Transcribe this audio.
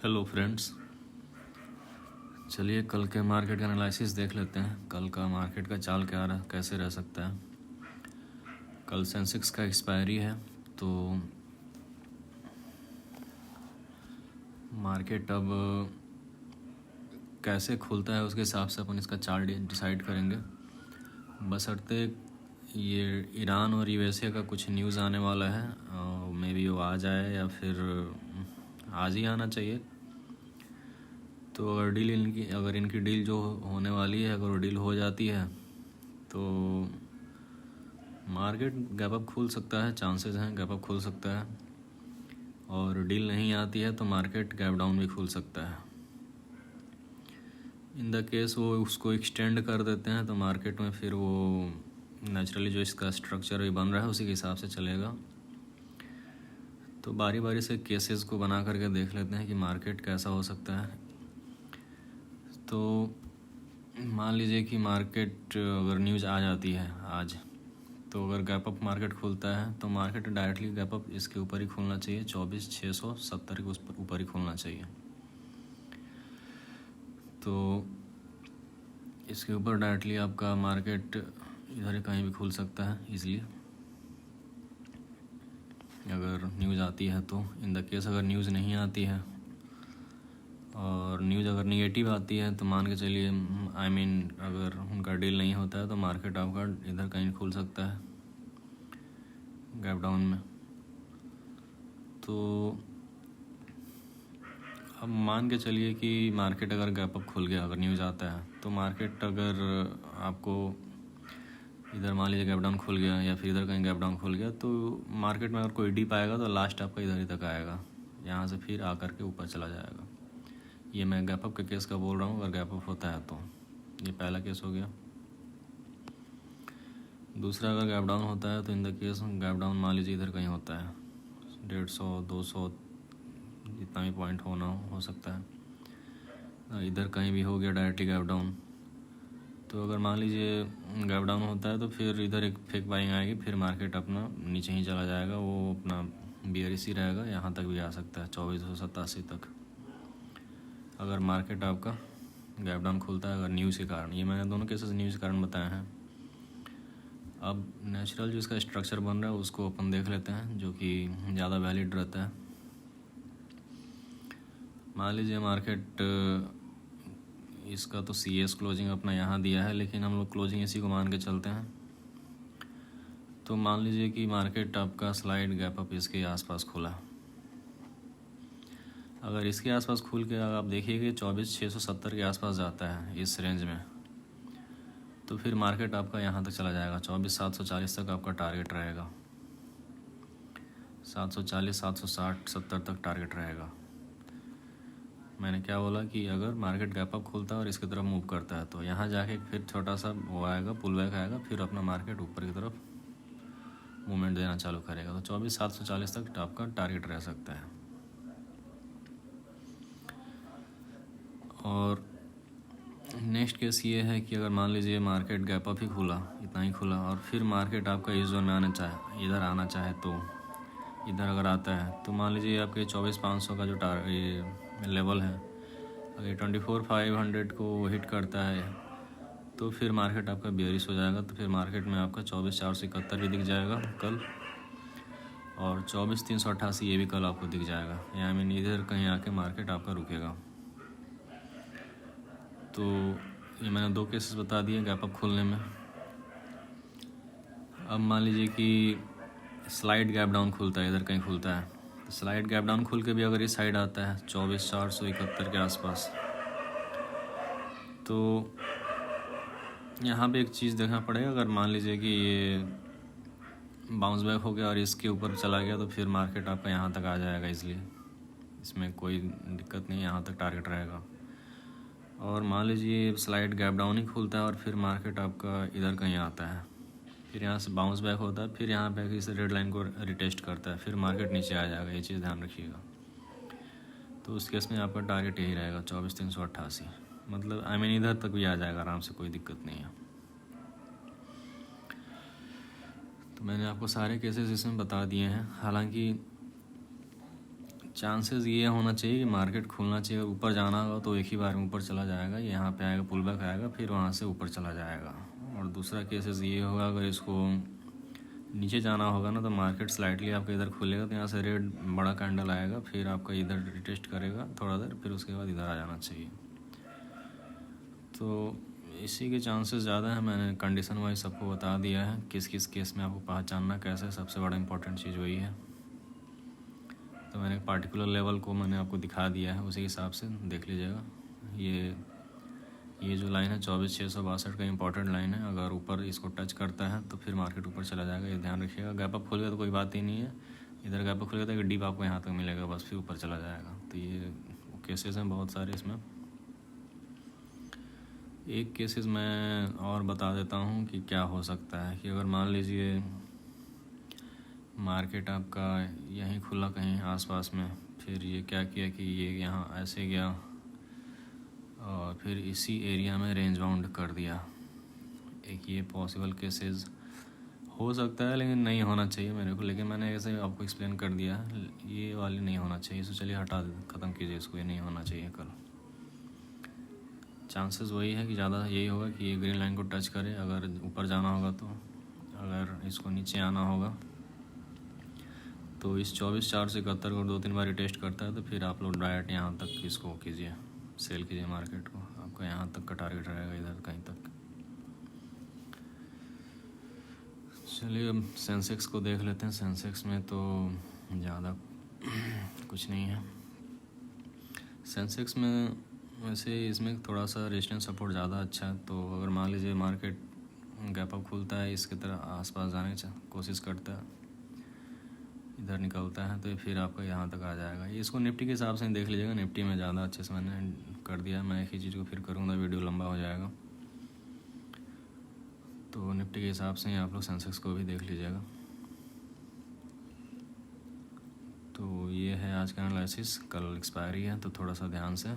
Hello friends, चलिए कल के मार्केट का एनालिसिस देख लेते हैं। कल का मार्केट का चाल कैसे रह सकता है। कल सेंसेक्स का एक्सपायरी है, तो मार्केट अब कैसे खुलता है उसके हिसाब से अपन इसका चार्ट डिसाइड करेंगे। बशर्ते ये ईरान और यूएसए का कुछ न्यूज़ आने वाला है, मे बी वो आ जाए या फिर आज ही आना चाहिए। तो अगर इनकी डील जो होने वाली है, अगर वो डील हो जाती है तो मार्केट गैप अप खुल सकता है, चांसेस हैं गैप अप खुल सकता है। और डील नहीं आती है तो मार्केट गैप डाउन भी खुल सकता है। इन द केस वो उसको एक्सटेंड कर देते हैं तो मार्केट में फिर वो नेचुरली जो इसका स्ट्रक्चर भी बन रहा है उसी के हिसाब से चलेगा। तो बारी बारी से केसेस को बना करके देख लेते हैं कि मार्केट कैसा हो सकता है। तो मान लीजिए कि मार्केट अगर न्यूज़ आ जाती है आज, तो अगर गैप अप मार्केट खुलता है तो मार्केट डायरेक्टली गैप अप इसके ऊपर ही खुलना चाहिए, 24,670 के ऊपर ही खुलना चाहिए। तो इसके ऊपर डायरेक्टली आपका मार्केट इधर कहीं भी खुल सकता है इजीली, अगर न्यूज़ आती है तो। इन द केस अगर न्यूज़ नहीं आती है और न्यूज़ अगर निगेटिव आती है तो मान के चलिए अगर उनका डील नहीं होता है तो मार्केट आपका इधर कहीं खुल सकता है गैप डाउन में। तो अब मान के चलिए कि मार्केट अगर गैप अप खुल गया, अगर न्यूज़ आता है तो मार्केट अगर आपको इधर मान लीजिए गैप डाउन खुल गया या फिर इधर कहीं गैप डाउन खुल गया, तो मार्केट में अगर कोई डीप आएगा तो लास्ट आपका इधर ही तक आएगा, यहाँ से फिर आकर के ऊपर चला जाएगा। ये मैं गैप अप के केस का बोल रहा हूँ। अगर गैप अप होता है तो ये पहला केस हो गया। दूसरा, अगर गैप डाउन होता है तो in the case gap down मान लीजिए इधर कहीं होता है 150, 200 जितना भी पॉइंट होना हो सकता है, इधर कहीं भी हो गया डायरेक्टली गैप डाउन। तो अगर मान लीजिए गैप डाउन होता है तो फिर इधर एक फेक बाइंग आएगी, फिर मार्केट अपना नीचे ही चला जाएगा, वो अपना बियरिश ही रहेगा, यहाँ तक भी आ सकता है 2487 तक, अगर मार्केट आपका गैप डाउन खुलता है अगर न्यूज़ के कारण। ये मैंने दोनों केसेस न्यूज़ के कारण बताए हैं। अब नेचुरल जो इसका स्ट्रक्चर बन रहा है उसको अपन देख लेते हैं, जो कि ज़्यादा वैलिड रहता है। मान लीजिए मार्केट इसका तो CS क्लोजिंग अपना यहाँ दिया है, लेकिन हम लोग क्लोजिंग इसी को मान के चलते हैं। तो मान लीजिए कि मार्केट आपका स्लाइड गैप अप इसके आसपास खुला। अगर इसके आसपास खुल के आप देखिए 24,670 के आसपास जाता है इस रेंज में, तो फिर मार्केट आपका यहाँ तक चला जाएगा, 24,740 तक आपका टारगेट रहेगा, 740, 760, 70 तक टारगेट रहेगा। मैंने क्या बोला कि अगर मार्केट गैप अप खुलता है और इसकी तरफ मूव करता है तो यहाँ जाके फिर छोटा सा वो आएगा, पुल बैक आएगा, फिर अपना मार्केट ऊपर की तरफ मूवमेंट देना चालू करेगा। तो 24,740 तक आपका टारगेट रह सकता है। और नेक्स्ट केस ये है कि अगर मान लीजिए मार्केट गैप अप ही खुला, इतना ही खुला, और फिर मार्केट आपका इस जोन में इधर आना चाहे तो इधर अगर आता है तो मान लीजिए आपके 24,500 का जो ये लेवल है, अगर 24,500 को हिट करता है तो फिर मार्केट आपका बियरिश हो जाएगा। तो फिर मार्केट में आपका 24,471 भी दिख जाएगा कल, और 24,388 ये भी कल आपको दिख जाएगा। इधर कहीं आके मार्केट आपका रुकेगा। तो ये मैंने दो केसेस बता दिए गैप अप खुलने में। अब मान लीजिए कि स्लाइड गैप डाउन खुलता है, इधर कहीं खुलता है, तो स्लाइड गैप डाउन खुल के भी अगर इस साइड आता है 24,471 के आसपास, तो यहाँ पे एक चीज़ देखना पड़ेगा। अगर मान लीजिए कि ये बाउंस बैक हो गया और इसके ऊपर चला गया तो फिर मार्केट आपका यहाँ तक आ जाएगा, इसलिए इसमें कोई दिक्कत नहीं, यहाँ तक टारगेट रहेगा। और मान लीजिए स्लाइड गैप डाउन ही खुलता है और फिर मार्केट आपका इधर कहीं आता है, फिर यहाँ से बाउंस बैक होता है, फिर यहाँ पे इस रेड लाइन को रिटेस्ट करता है, फिर मार्केट नीचे आ जाएगा। ये चीज़ ध्यान रखिएगा। तो उस केस में आपका टारगेट यही रहेगा 24,388, मतलब इधर तक भी आ जाएगा आराम से, कोई दिक्कत नहीं है। तो मैंने आपको सारे केसेस इसमें बता दिए हैं। हालांकि चांसेस ये होना चाहिए कि मार्केट खुलना चाहिए, ऊपर जाना होगा तो एक ही बार में ऊपर चला जाएगा, यहाँ पे आएगा पुल बैक आएगा, फिर वहाँ से ऊपर चला जाएगा। और दूसरा केसेस ये होगा अगर इसको नीचे जाना होगा ना तो मार्केट स्लाइटली आपका इधर खुलेगा तो यहाँ से रेड बड़ा कैंडल आएगा, फिर आपका इधर रिटेस्ट करेगा थोड़ा देर, फिर उसके बाद इधर आ जाना चाहिए। तो इसी के चांसेस ज़्यादा है। मैंने कंडीशन वाइज सबको बता दिया है किस किस केस में आपको पहचानना कैसे, सबसे बड़ा इंपॉर्टेंट चीज़ वही है। तो मैंने एक पार्टिकुलर लेवल को मैंने आपको दिखा दिया है, उसी हिसाब से देख लीजिएगा। ये जो लाइन है 24,662 का इंपॉर्टेंट लाइन है, अगर ऊपर इसको टच करता है तो फिर मार्केट ऊपर चला जाएगा, ये ध्यान रखिएगा। गैप अप खुल गया तो कोई बात ही नहीं है, इधर गैप अप खुल गया तो डीप आपको यहाँ तक मिलेगा, बस फिर ऊपर चला जाएगा। तो ये केसेस हैं बहुत सारे इसमें। एक केसेस मैं और बता देता हूँ कि क्या हो सकता है कि अगर मान लीजिए मार्केट आपका यहीं खुला कहीं आसपास में, फिर ये क्या किया कि ये यहाँ ऐसे गया और फिर इसी एरिया में रेंज बाउंड कर दिया। एक ये पॉसिबल केसेस हो सकता है, लेकिन नहीं होना चाहिए मेरे को, लेकिन मैंने ऐसे आपको एक्सप्लेन कर दिया, ये वाली नहीं होना चाहिए। तो चलिए हटा ख़त्म कीजिए इसको, ये नहीं होना चाहिए कल। चांसेस वही है कि ज़्यादा यही होगा कि ये ग्रीन लाइन को टच करे अगर ऊपर जाना होगा तो, अगर इसको नीचे आना होगा तो इस 24,471 को 2-3 बार टेस्ट करता है तो फिर आप लोग डायरेक्ट यहाँ तक इसको कीजिए, सेल कीजिए मार्केट को, आपका यहाँ तक का टारगेट रहेगा, इधर कहीं तक। चलिए अब सेंसेक्स को देख लेते हैं। सेंसेक्स में तो ज़्यादा कुछ नहीं है। सेंसेक्स में वैसे इसमें थोड़ा सा रेजिस्टेंस सपोर्ट ज़्यादा अच्छा है, तो अगर मान लीजिए मार्केट गैप अप खुलता है इसकी तरह आसपास जाने की कोशिश करता है, इधर निकलता है तो फिर आपका यहाँ तक आ जाएगा। ये इसको निफ्टी के हिसाब से देख लीजिएगा, निफ्टी में ज़्यादा अच्छे से मैंने कर दिया। मैं एक ही चीज़ को फिर करूँगा, वीडियो लंबा हो जाएगा, तो निफ्टी के हिसाब से ही आप लोग सेंसेक्स को भी देख लीजिएगा। तो ये है आज का एनालिसिस। कल एक्सपायरी है तो थोड़ा सा ध्यान से